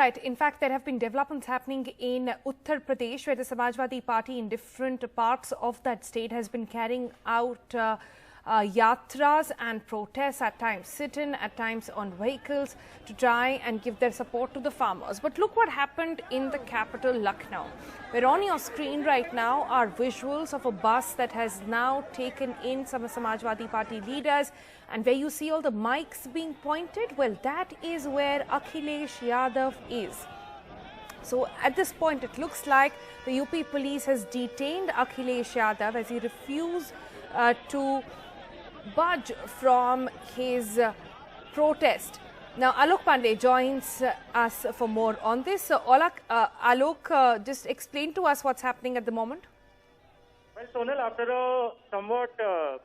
right. In fact, there have been developments happening in Uttar Pradesh, where the Samajwadi Party in different parts of that state has been carrying out yatras and protests, at times sit-in, at times on vehicles, to try and give their support to the farmers. But look what happened in the capital, Lucknow, where on your screen right now are visuals of a bus that has now taken in some Samajwadi Party leaders, and where you see all the mics being pointed, well, that is where Akhilesh Yadav is. So at this point, it looks like the UP police has detained Akhilesh Yadav as he refused to budge from his protest. Now, Alok Pandey joins us for more on this. Alok, just explain to us what's happening at the moment. Well, Sonal, after a somewhat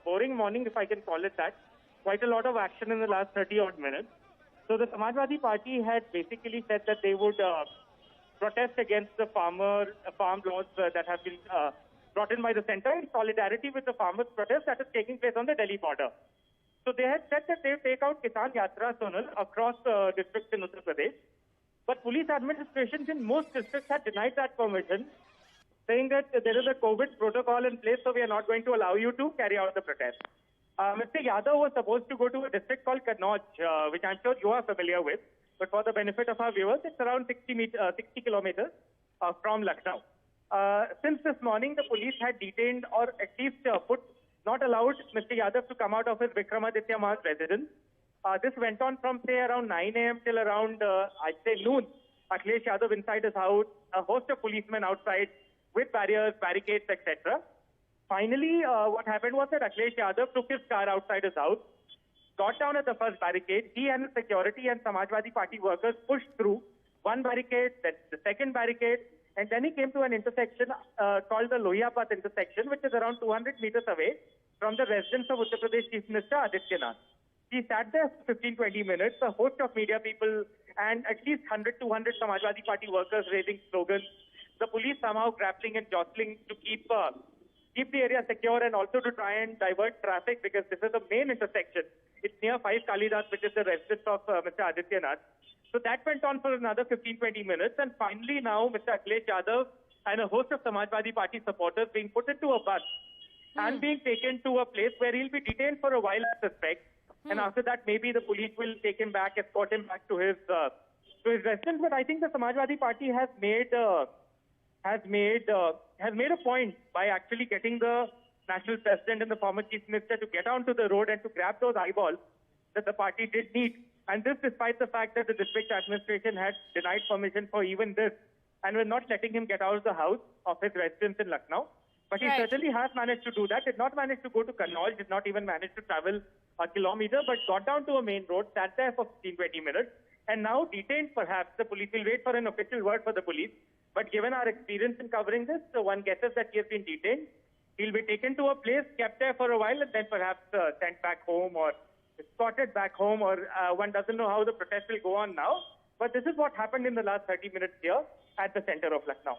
boring morning, if I can call it that, quite a lot of action in the last 30-odd minutes. So the Samajwadi Party had basically said that they would protest against the farm laws that have been brought in by the centre in solidarity with the farmers' protest that is taking place on the Delhi border. So they had said that they would take out Kisan Yatra, Sonal, across districts in Uttar Pradesh. But police administrations in most districts had denied that permission, saying that there is a COVID protocol in place, so we are not going to allow you to carry out the protest. Mr. Yadav was supposed to go to a district called Kannauj, which I'm sure you are familiar with. But for the benefit of our viewers, it's around 60 kilometers from Lucknow. Since this morning, the police had detained, or at least not allowed Mr. Yadav to come out of his Vikramaditya Ma's residence. This went on from, say, around 9 a.m. till around, I'd say, noon. Akhilesh Yadav inside his house, a host of policemen outside with barriers, barricades, etc. Finally, what happened was that Akhilesh Yadav took his car outside his house, got down at the first barricade. He and the security and Samajwadi Party workers pushed through one barricade, then the second barricade, and then he came to an intersection called the Lohiyapat intersection, which is around 200 meters away from the residence of Uttar Pradesh Chief Minister Adityanath. He sat there for 15-20 minutes, a host of media people and at least 100-200 Samajwadi Party workers raising slogans. The police somehow grappling and jostling to keep the area secure and also to try and divert traffic, because this is the main intersection. It's near 5 Kalidas, which is the residence of Mr. Adityanath. So that went on for another 15-20 minutes, and finally now Mr. Akhilesh Yadav and a host of Samajwadi Party supporters being put into a bus and being taken to a place where he'll be detained for a while, I suspect. And after that, maybe the police will take him back, escort him back to his residence. But I think the Samajwadi Party has made a point by actually getting the national president and the former chief minister to get onto the road and to grab those eyeballs that the party did need. And this despite the fact that the district administration had denied permission for even this and were not letting him get out of the house of his residence in Lucknow. But he certainly has managed to do that. Did not manage to go to Kannauj, did not even manage to travel a kilometer, but got down to a main road, sat there for 15-20 minutes, and now detained perhaps. The police will wait for an official word for the police. But given our experience in covering this, so one guesses that he has been detained. He'll be taken to a place, kept there for a while, and then perhaps sent back home or escorted back home, or one doesn't know how the protest will go on now. But this is what happened in the last 30 minutes here at the center of Lucknow.